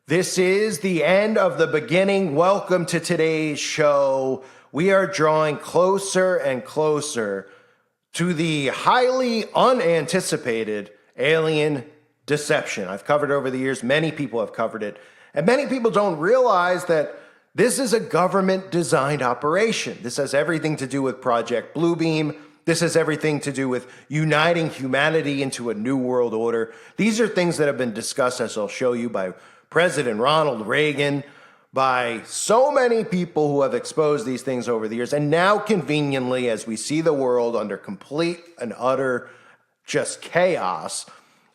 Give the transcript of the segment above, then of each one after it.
This is the end of the beginning. Welcome to today's show. We are drawing closer and closer to the highly unanticipated alien deception. I've covered it over the years. Many people have covered it. And many people don't realize that this is a government-designed operation. This has everything to do with Project Bluebeam. This has everything to do with uniting humanity into a new world order. These are things that have been discussed, as I'll show you, by President Ronald Reagan, by so many people who have exposed these things over the years. And now, conveniently, as we see the world under complete and utter just chaos,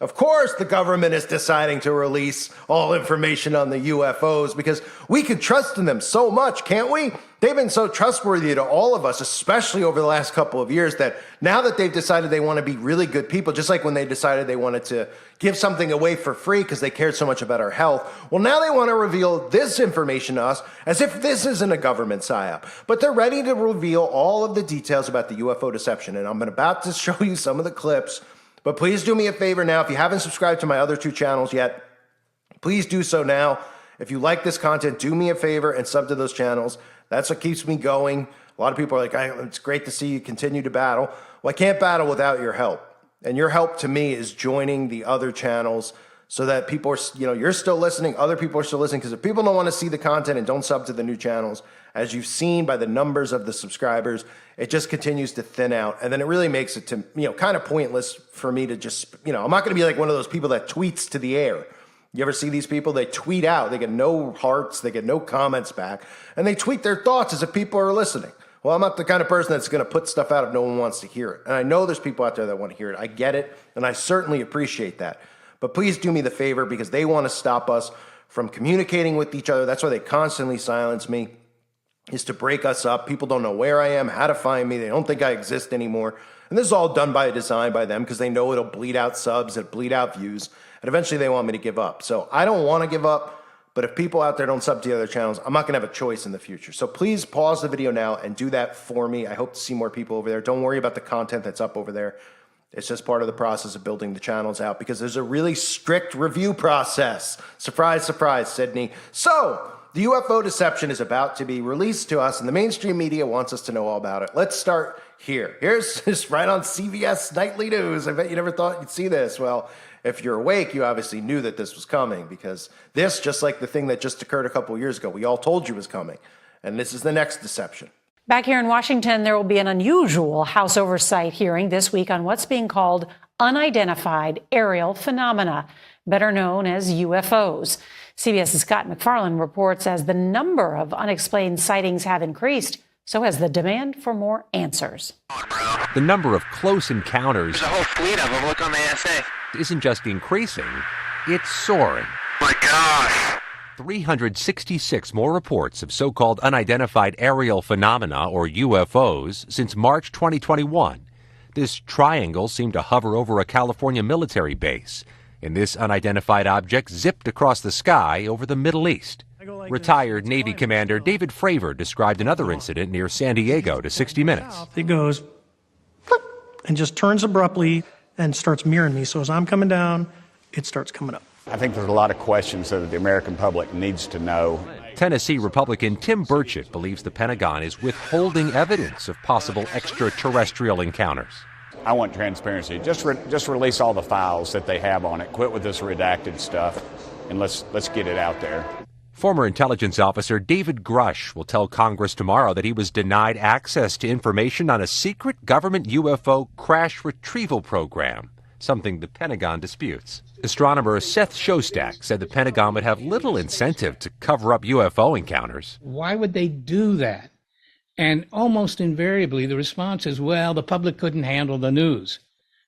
of course, the government is deciding to release all information on the UFOs because we can trust in them so much, can't we? They've been so trustworthy to all of us, especially over the last couple of years, that now that they've decided they want to be really good people, just like when they decided they wanted to give something away for free because they cared so much about our health, well, now they want to reveal this information to us as if this isn't a government psyop. But they're ready to reveal all of the details about the UFO deception, and I'm about to show you some of the clips. But please do me a favor now. If you haven't subscribed to my other two channels yet, please do so now. If you like this content, do me a favor and sub to those channels. That's what keeps me going. A lot of people are like, it's great to see you continue to battle. Well, I can't battle without your help. And your help to me is joining the other channels so that people are, you're still listening, other people are still listening. Because if people don't want to see the content and don't sub to the new channels, as you've seen by the numbers of the subscribers, it just continues to thin out. And then it really makes it to, kind of pointless for me to just, I'm not going to be like one of those people that tweets to the air. You ever see these people? They tweet out. They get no hearts. They get no comments back. And they tweet their thoughts as if people are listening. Well, I'm not the kind of person that's going to put stuff out if no one wants to hear it. And I know there's people out there that want to hear it. I get it. And I certainly appreciate that. But please do me the favor because they want to stop us from communicating with each other. That's why they constantly silence me, is to break us up. People don't know where I am, how to find me. They don't think I exist anymore. And this is all done by design by them because they know it'll bleed out subs, it'll bleed out views. And eventually they want me to give up. So I don't want to give up. But if people out there don't sub to the other channels, I'm not going to have a choice in the future. So please pause the video now and do that for me. I hope to see more people over there. Don't worry about the content that's up over there. It's just part of the process of building the channels out because there's a really strict review process. Surprise, surprise, Sydney. So the UFO deception is about to be released to us, and the mainstream media wants us to know all about it. Let's start here. Here's just right on CBS Nightly News. I bet you never thought you'd see this. Well, if you're awake, you obviously knew that this was coming because this, just like the thing that just occurred a couple of years ago, we all told you was coming. And this is the next deception. Back here in Washington, there will be an unusual House oversight hearing this week on what's being called unidentified aerial phenomena, better known as UFOs. CBS's Scott MacFarlane reports as the number of unexplained sightings have increased, so has the demand for more answers. The number of close encounters There's a whole fleet of them. Look on the SA. isn't just increasing, it's soaring. My gosh. 366 more reports of so-called unidentified aerial phenomena, or UFOs, since March 2021. This triangle seemed to hover over a California military base, and this unidentified object zipped across the sky over the Middle East. Retired Navy Commander David Fravor described another incident near San Diego to 60 Minutes. It goes and just turns abruptly and starts mirroring me. So as I'm coming down, it starts coming up. I think there's a lot of questions that the American public needs to know. Tennessee Republican Tim Burchett believes the Pentagon is withholding evidence of possible extraterrestrial encounters. I want transparency. Just release all the files that they have on it. Quit with this redacted stuff, and let's get it out there. Former intelligence officer David Grush will tell Congress tomorrow that he was denied access to information on a secret government UFO crash retrieval program, something the Pentagon disputes. Astronomer Seth Shostak said the Pentagon would have little incentive to cover up UFO encounters. Why would they do that? And almost invariably the response is, well, the public couldn't handle the news.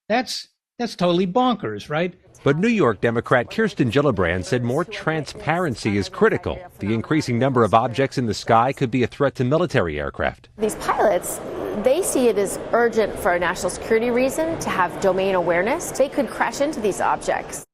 That's totally bonkers, right? But New York Democrat Kirsten Gillibrand said more transparency is critical. The increasing number of objects in the sky could be a threat to military aircraft. These pilots, they see it as urgent for a national security reason to have domain awareness. They could crash into these objects.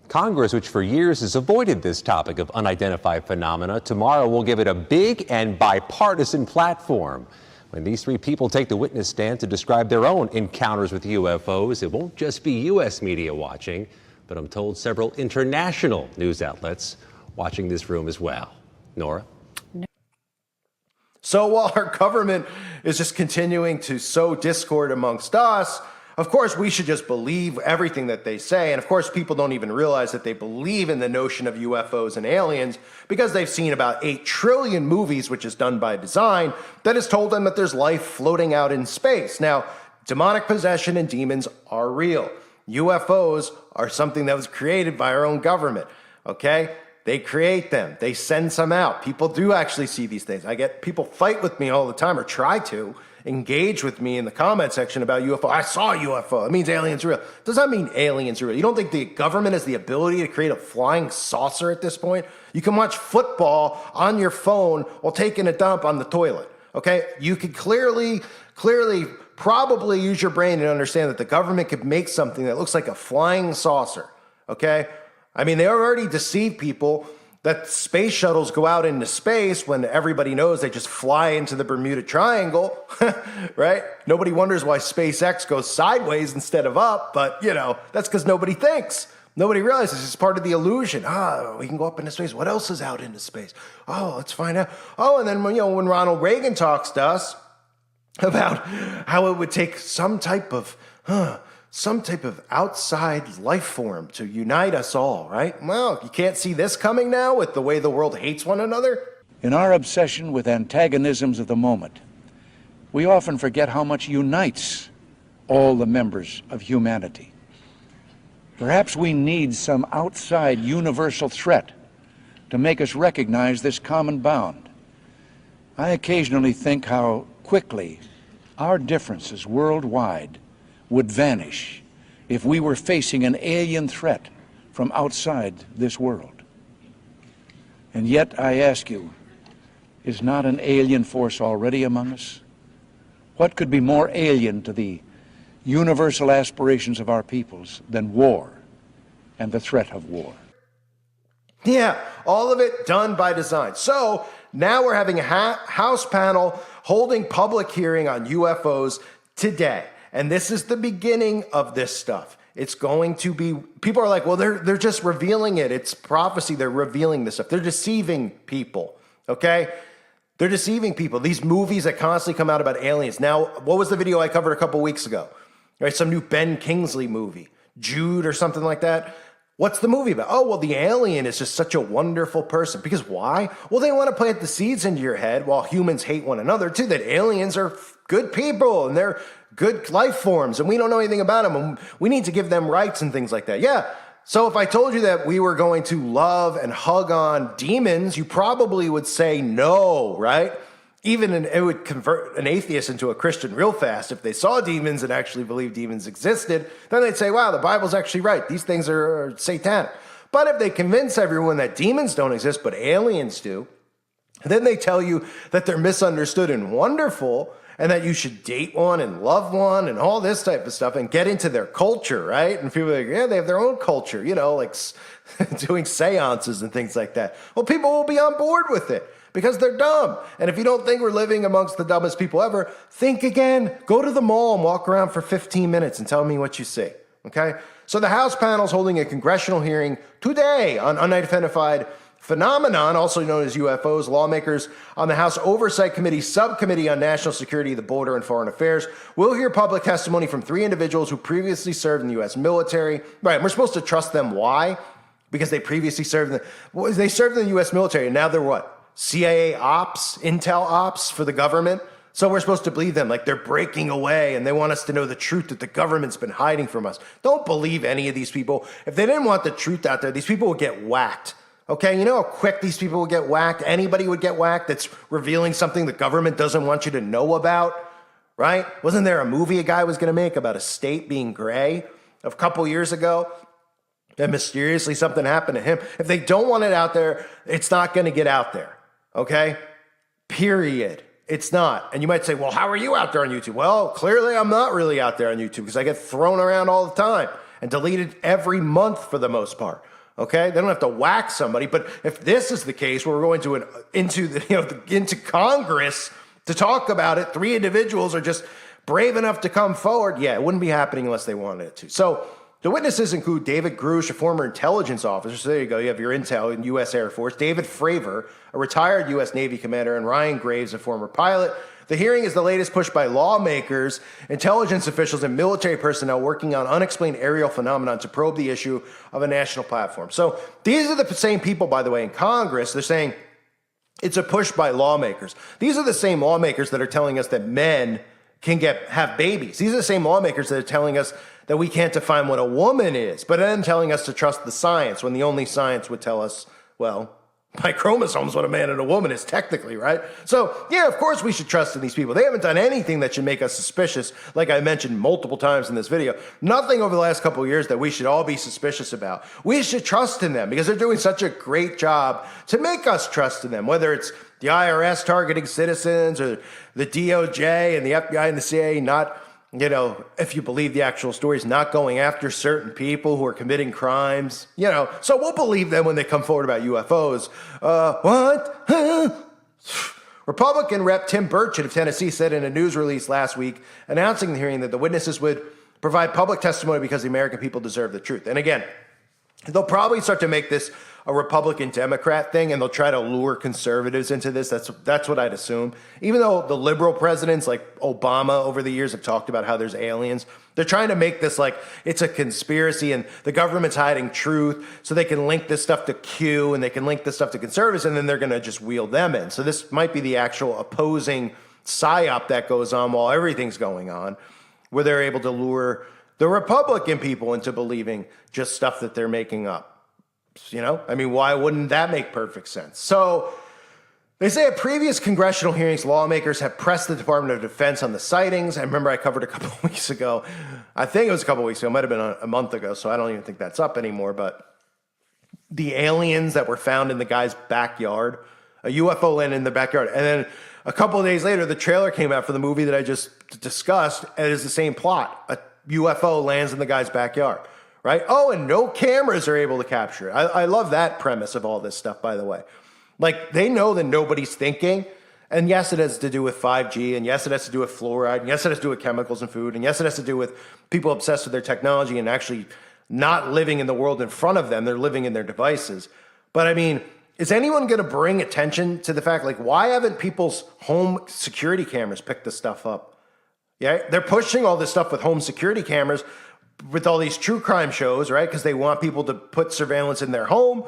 Congress, which for years has avoided this topic of unidentified phenomena, tomorrow will give it a big and bipartisan platform. When these three people take the witness stand to describe their own encounters with UFOs, it won't just be U.S. media watching, but I'm told several international news outlets watching this room as well. Nora? So while our government is just continuing to sow discord amongst us, of course, we should just believe everything that they say. And of course, people don't even realize that they believe in the notion of UFOs and aliens because they've seen about 8 trillion movies, which is done by design, that has told them that there's life floating out in space. Now, demonic possession and demons are real. UFOs are something that was created by our own government, okay? They create them. They send some out. People do actually see these things. I get people fight with me all the time, or try to engage with me in the comment section about UFO. I saw a UFO. It means aliens are real. Does that mean aliens are real? You don't think the government has the ability to create a flying saucer at this point? You can watch football on your phone while taking a dump on the toilet, okay? You could clearly probably use your brain and understand that the government could make something that looks like a flying saucer, okay? I mean, they already deceive people that space shuttles go out into space when everybody knows they just fly into the Bermuda Triangle, right? Nobody wonders why SpaceX goes sideways instead of up, but, that's because nobody thinks. Nobody realizes it's part of the illusion. We can go up into space. What else is out into space? Oh, let's find out. Oh, and then, when Ronald Reagan talks to us about how it would take some type of outside life form to unite us all, right? Well, you can't see this coming now with the way the world hates one another? In our obsession with antagonisms of the moment, we often forget how much unites all the members of humanity. Perhaps we need some outside universal threat to make us recognize this common bound. I occasionally think how quickly our differences worldwide would vanish if we were facing an alien threat from outside this world. And yet, I ask you, is not an alien force already among us? What could be more alien to the universal aspirations of our peoples than war and the threat of war? Yeah, all of it done by design. So now we're having a House panel holding public hearing on UFOs today. And this is the beginning of this stuff. It's going to be, people are like, well, they're just revealing it. It's prophecy. They're revealing this stuff. They're deceiving people, okay? They're deceiving people. These movies that constantly come out about aliens. Now, what was the video I covered a couple weeks ago? Right, some new Ben Kingsley movie, Jude or something like that. What's the movie about? Oh, well, the alien is just such a wonderful person. Because why? Well, they want to plant the seeds into your head while humans hate one another, too, that aliens are good people and they're good life forms and we don't know anything about them and we need to give them rights and things like that. Yeah. So if I told you that we were going to love and hug on demons, you probably would say no, right? It would convert an atheist into a Christian real fast. If they saw demons and actually believed demons existed, then they'd say, wow, the Bible's actually right. These things are satanic. But if they convince everyone that demons don't exist, but aliens do, then they tell you that they're misunderstood and wonderful, and that you should date one and love one and all this type of stuff and get into their culture, right? And people are like, yeah, they have their own culture, like doing seances and things like that. Well, people will be on board with it because they're dumb. And if you don't think we're living amongst the dumbest people ever, think again. Go to the mall and walk around for 15 minutes and tell me what you see, okay? So the House panel is holding a congressional hearing today on unidentified phenomenon, also known as UFOs. Lawmakers on the House Oversight Committee Subcommittee on National Security, the Border, and Foreign Affairs will hear public testimony from 3 individuals who previously served in the U.S. military. Right, we're supposed to trust them. Why? Because they previously served in they served in the U.S. military, and now they're what? CIA ops, intel ops for the government? So we're supposed to believe them like they're breaking away and they want us to know the truth that the government's been hiding from us. Don't believe any of these people. If they didn't want the truth out there, these people would get whacked. Okay, you know how quick these people would get whacked? Anybody would get whacked that's revealing something the government doesn't want you to know about, right? Wasn't there a movie a guy was going to make about a state being gray a couple years ago? And mysteriously something happened to him. If they don't want it out there, it's not going to get out there, okay? Period. It's not. And you might say, well, how are you out there on YouTube? Well, clearly I'm not really out there on YouTube because I get thrown around all the time and deleted every month for the most part. Okay, they don't have to whack somebody, but if this is the case, where we're going into Congress to talk about it, 3 individuals are just brave enough to come forward. Yeah, it wouldn't be happening unless they wanted it to. So The witnesses include David Grush, a former intelligence officer. So there you go. You have your intel in U.S. Air Force. David Fravor, a retired U.S. Navy commander, and Ryan Graves, a former pilot. The hearing is the latest push by lawmakers, intelligence officials, and military personnel working on unexplained aerial phenomenon to probe the issue of a national platform. So these are the same people, by the way, in Congress. They're saying it's a push by lawmakers. These are the same lawmakers that are telling us that men can have babies. These are the same lawmakers that are telling us that we can't define what a woman is, but then telling us to trust the science when the only science would tell us, well, by chromosomes what a man and a woman is technically, right? So, yeah, of course we should trust in these people. They haven't done anything that should make us suspicious, like I mentioned multiple times in this video. Nothing over the last couple of years that we should all be suspicious about. We should trust in them because they're doing such a great job to make us trust in them, whether it's the IRS targeting citizens or the DOJ and the FBI and the CIA not, if you believe the actual stories, not going after certain people who are committing crimes, So we'll believe them when they come forward about UFOs. What? Huh? Republican Rep. Tim Burchett of Tennessee said in a news release last week, announcing the hearing, that the witnesses would provide public testimony because the American people deserve the truth. And again, they'll probably start to make this a Republican-Democrat thing, and they'll try to lure conservatives into this. That's what I'd assume. Even though the liberal presidents like Obama over the years have talked about how there's aliens, they're trying to make this like it's a conspiracy and the government's hiding truth so they can link this stuff to Q and they can link this stuff to conservatives, and then they're going to just wheel them in. So this might be the actual opposing psyop that goes on while everything's going on, where they're able to lure the Republican people into believing just stuff that they're making up. Why wouldn't that make perfect sense? So they say at previous congressional hearings, lawmakers have pressed the Department of Defense on the sightings. I remember I covered a couple of weeks ago. I think it was a couple of weeks ago. It might have been a month ago, so I don't even think that's up anymore. But the aliens that were found in the guy's backyard, a UFO landed in the backyard. And then a couple of days later, the trailer came out for the movie that I just discussed, and it is the same plot. A UFO lands in the guy's backyard. Right? Oh, and no cameras are able to capture it. I love that premise of all this stuff, by the way. Like, they know that nobody's thinking. And yes, it has to do with 5G. And yes, it has to do with fluoride. And yes, it has to do with chemicals in food. And yes, it has to do with people obsessed with their technology and actually not living in the world in front of them. They're living in their devices. But is anyone going to bring attention to the fact, like, why haven't people's home security cameras picked this stuff up? Yeah, they're pushing all this stuff with home security cameras with all these true crime shows, right? Because they want people to put surveillance in their home.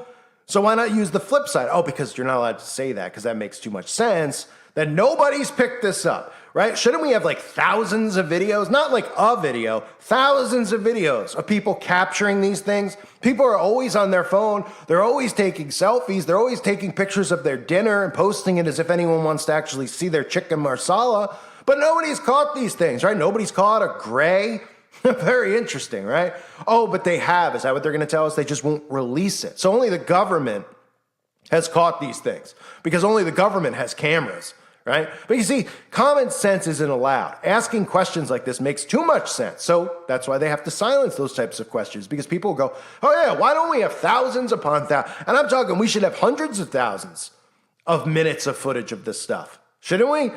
So why not use the flip side? Oh, because you're not allowed to say that because that makes too much sense. That nobody's picked this up, right? Shouldn't we have like thousands of videos? Not like a video, thousands of videos of people capturing these things. People are always on their phone. They're always taking selfies. They're always taking pictures of their dinner and posting it as if anyone wants to actually see their chicken marsala. But nobody's caught these things, right? Nobody's caught a gray. Very interesting, right? Oh, but they have. Is that what they're going to tell us? They just won't release it. So only the government has caught these things because only the government has cameras, right? But you see, common sense isn't allowed. Asking questions like this makes too much sense. So that's why they have to silence those types of questions, because people go, oh yeah, why don't we have thousands upon thousands? And I'm talking, we should have hundreds of thousands of minutes of footage of this stuff. Shouldn't we?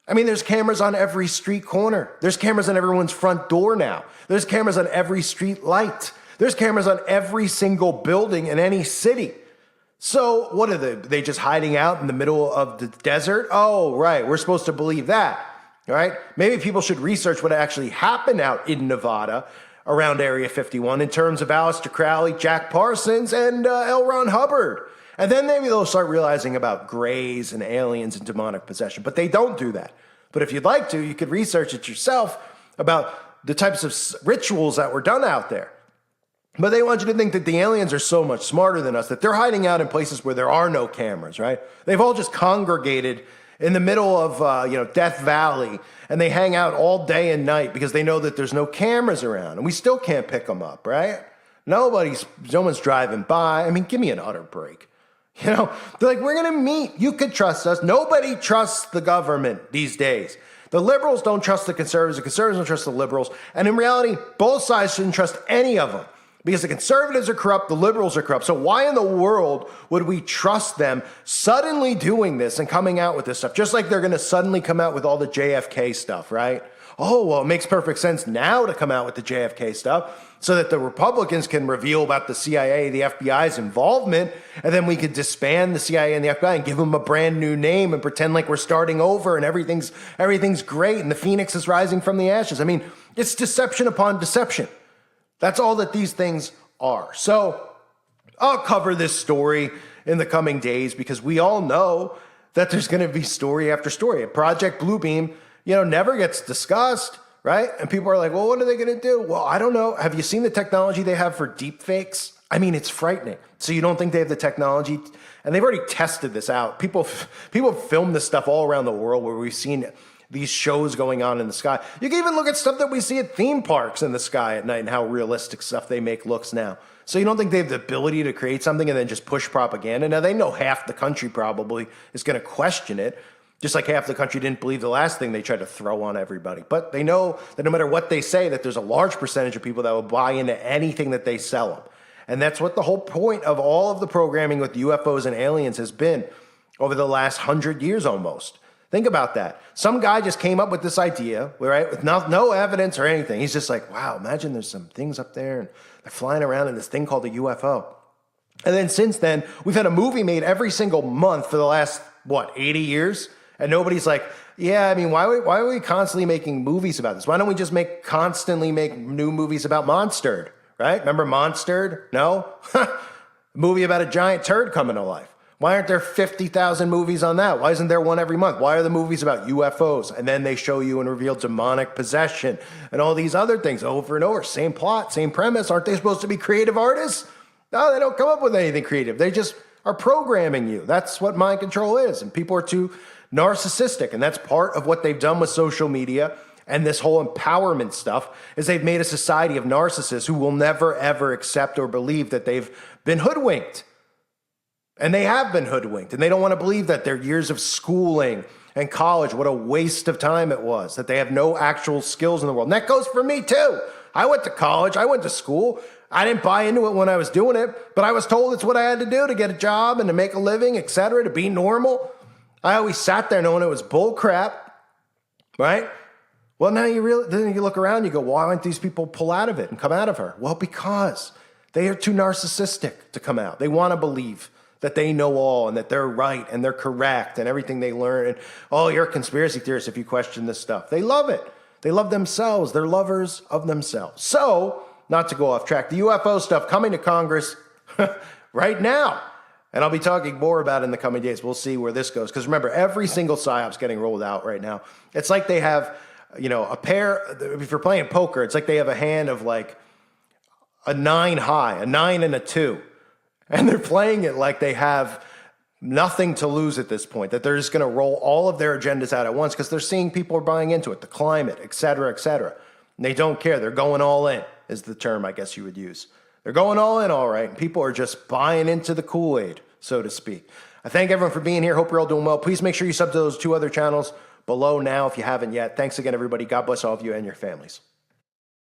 There's cameras on every street corner. There's cameras on everyone's front door now. There's cameras on every street light. There's cameras on every single building in any city. So what are they just hiding out in the middle of the desert? Oh, right. We're supposed to believe that, right? Maybe people should research what actually happened out in Nevada around Area 51 in terms of Aleister Crowley, Jack Parsons, and L. Ron Hubbard. And then maybe they'll start realizing about grays and aliens and demonic possession. But they don't do that. But if you'd like to, you could research it yourself about the types of rituals that were done out there. But they want you to think that the aliens are so much smarter than us, that they're hiding out in places where there are no cameras, right? They've all just congregated in the middle of, Death Valley, and they hang out all day and night because they know that there's no cameras around, and we still can't pick them up, right? No one's driving by. Give me an utter break. They're like, we're going to meet. You could trust us. Nobody trusts the government these days. The liberals don't trust the conservatives don't trust the liberals. And in reality, both sides shouldn't trust any of them because the conservatives are corrupt, the liberals are corrupt. So why in the world would we trust them suddenly doing this and coming out with this stuff? Just like they're going to suddenly come out with all the JFK stuff, right? oh, well, it makes perfect sense now to come out with the JFK stuff so that the Republicans can reveal about the CIA, the FBI's involvement, and then we could disband the CIA and the FBI and give them a brand new name and pretend like we're starting over and everything's great and the phoenix is rising from the ashes. I mean, it's deception upon deception. That's all that these things are. So I'll cover this story in the coming days because we all know that there's going to be story after story. Project Bluebeam, never gets discussed, right? And people are like, well, what are they going to do? Well, I don't know. Have you seen the technology they have for deep fakes? I mean, it's frightening. So you don't think they have the technology? And they've already tested this out. People film this stuff all around the world where we've seen these shows going on in the sky. You can even look at stuff that we see at theme parks in the sky at night and how realistic stuff they make looks now. So you don't think they have the ability to create something and then just push propaganda? Now, they know half the country probably is going to question it, just like half the country didn't believe the last thing they tried to throw on everybody. But they know that no matter what they say, that there's a large percentage of people that will buy into anything that they sell them. And that's what the whole point of all of the programming with UFOs and aliens has been over the last 100 years almost. Think about that. Some guy just came up with this idea, right, with no evidence or anything. He's just like, wow, imagine there's some things up there and they're flying around in this thing called a UFO. And then since then, we've had a movie made every single month for the last, 80 years? And nobody's like, yeah, I mean, why are we constantly making movies about this? Why don't we just constantly make new movies about Monstered, right? Remember Monstered? No? Movie about a giant turd coming to life. Why aren't there 50,000 movies on that? Why isn't there one every month? Why are the movies about UFOs? And then they show you and reveal demonic possession and all these other things over and over. Same plot, same premise. Aren't they supposed to be creative artists? No, they don't come up with anything creative. They just are programming you. That's what mind control is. And people are too narcissistic. And that's part of what they've done with social media and this whole empowerment stuff is they've made a society of narcissists who will never, ever accept or believe that they've been hoodwinked. And they have been hoodwinked, and they don't want to believe that their years of schooling and college, what a waste of time it was, that they have no actual skills in the world. And that goes for me too. I went to college, I went to school. I didn't buy into it when I was doing it, but I was told it's what I had to do to get a job and to make a living, etc., to be normal. I always sat there knowing it was bull crap, right? Well, now then you look around, you go, why don't these people pull out of it and come out of her? Well, because they are too narcissistic to come out. They want to believe that they know all and that they're right and they're correct and everything they learn. And, oh, you're a conspiracy theorist if you question this stuff. They love it. They love themselves. They're lovers of themselves. So, not to go off track, the UFO stuff coming to Congress right now. And I'll be talking more about it in the coming days. We'll see where this goes. Because remember, every single PSYOP's getting rolled out right now. It's like they have, a pair, if you're playing poker, it's like they have a hand of like a 9 high, a 9 and a 2. And they're playing it like they have nothing to lose at this point, that they're just going to roll all of their agendas out at once because they're seeing people are buying into it, the climate, et cetera, et cetera. And they don't care. They're going all in, is the term I guess you would use. They're going all in, all right. And people are just buying into the Kool-Aid, so to speak. I thank everyone for being here. Hope you're all doing well. Please make sure you sub to those 2 other channels below now if you haven't yet. Thanks again, everybody. God bless all of you and your families.